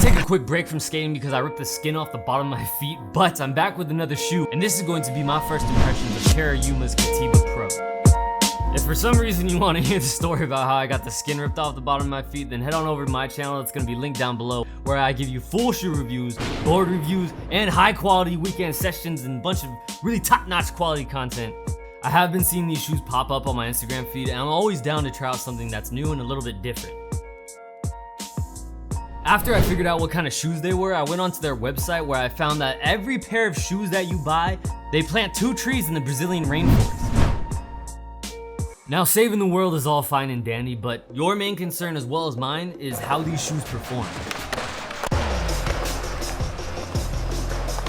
take a quick break from skating because I ripped the skin off the bottom of my feet, but I'm back with another shoe, and this is going to be my first impressions of Cariuma's Catiba Pro. If for some reason you want to hear the story about how I got the skin ripped off the bottom of my feet, then head on over to my channel. It's going to be linked down below, where I give you full shoe reviews, board reviews, and high quality weekend sessions and a bunch of really top-notch quality content. I have been seeing these shoes pop up on my Instagram feed, and I'm always down to try out something that's new and a little bit different. After I figured out what kind of shoes they were, I went onto their website where I found that every pair of shoes that you buy, they plant 2 trees in the Brazilian rainforest. Now, saving the world is all fine and dandy, but your main concern as well as mine is how these shoes perform.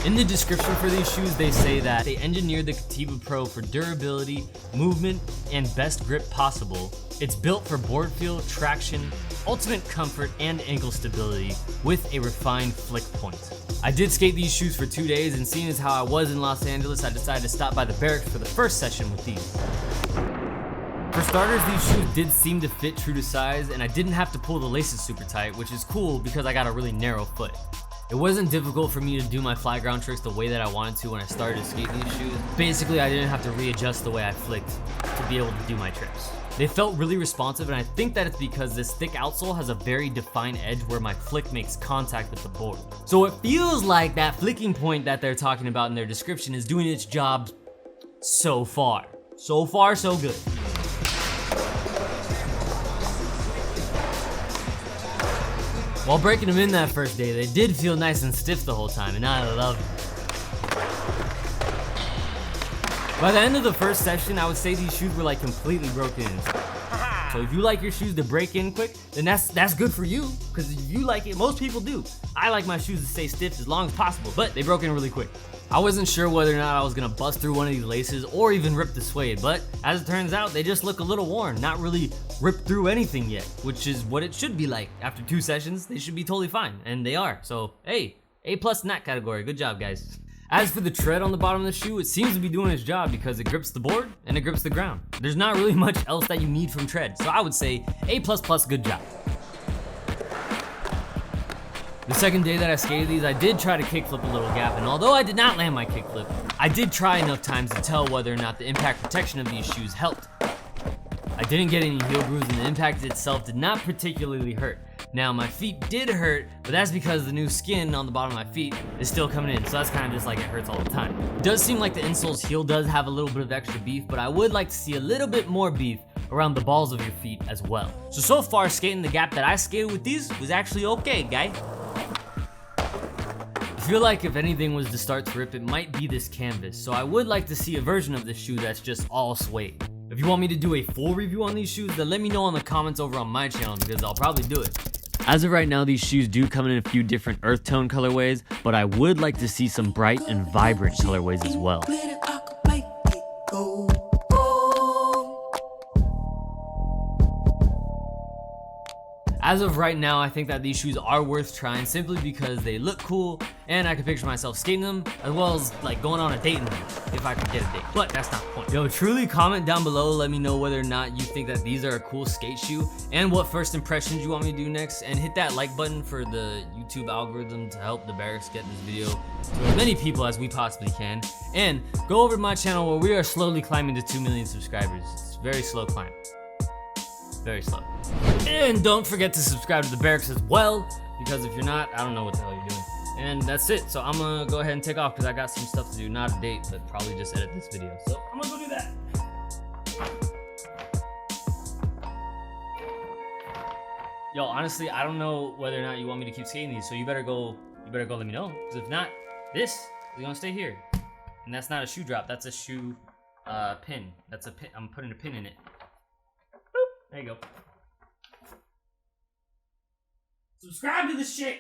In the description for these shoes, they say that they engineered the Catiba Pro for durability, movement, and best grip possible. It's built for board feel, traction, ultimate comfort, and ankle stability with a refined flick point. I did skate these shoes for 2 days, and seeing as how I was in Los Angeles, I decided to stop by the Berrics for the first session with these. For starters, these shoes did seem to fit true to size, and I didn't have to pull the laces super tight, which is cool because I got a really narrow foot. It wasn't difficult for me to do my fly ground tricks the way that I wanted to when I started to skate these shoes. Basically, I didn't have to readjust the way I flicked to be able to do my tricks. They felt really responsive, and I think that it's because this thick outsole has a very defined edge where my flick makes contact with the board. So it feels like that flicking point that they're talking about in their description is doing its job so far. So far, so good. While breaking them in that first day, they did feel nice and stiff the whole time, and I love it. By the end of the first session, I would say these shoes were like completely broken in. So if you like your shoes to break in quick, then that's good for you, because if you like it, most people do. I like my shoes to stay stiff as long as possible, but they broke in really quick. I wasn't sure whether or not I was gonna bust through one of these laces or even rip the suede, but as it turns out, they just look a little worn, not really ripped through anything yet, which is what it should be like. After 2 sessions, they should be totally fine, and they are. So hey, A+ in that category, good job guys. As for the tread on the bottom of the shoe, it seems to be doing its job because it grips the board and it grips the ground. There's not really much else that you need from tread, so I would say A++, good job. The second day that I skated these, I did try to kickflip a little gap, and although I did not land my kickflip, I did try enough times to tell whether or not the impact protection of these shoes helped. I didn't get any heel grooves, and the impact itself did not particularly hurt. Now, my feet did hurt, but that's because the new skin on the bottom of my feet is still coming in, so that's kind of just like it hurts all the time. It does seem like the insole's heel does have a little bit of extra beef, but I would like to see a little bit more beef around the balls of your feet as well. So far, skating the gap that I skated with these was actually okay, guy. I feel like if anything was to start to rip, it might be this canvas, so I would like to see a version of this shoe that's just all suede. If you want me to do a full review on these shoes, then let me know in the comments over on my channel because I'll probably do it. As of right now, these shoes do come in a few different earth tone colorways, but I would like to see some bright and vibrant colorways as well. As of right now, I think that these shoes are worth trying simply because they look cool and I can picture myself skating them as well as like going on a date in them if I could get a date, but that's not the point. Yo, truly comment down below, let me know whether or not you think that these are a cool skate shoe and what first impressions you want me to do next, and hit that like button for the YouTube algorithm to help the Berrics get this video to as many people as we possibly can, and go over to my channel where we are slowly climbing to 2 million subscribers. It's a very slow climb. Very slow. And don't forget to subscribe to the Berrics as well, because if you're not, I don't know what the hell you're doing. And that's it. So I'm gonna go ahead and take off because I got some stuff to do. Not a date, but probably just edit this video. So I'm gonna go do that. Yo, honestly, I don't know whether or not you want me to keep skating these, so you better go let me know. Because if not, this is gonna stay here. And that's not a shoe drop, that's a shoe pin. That's a pin. I'm putting a pin in it. There you go. Subscribe to this shit.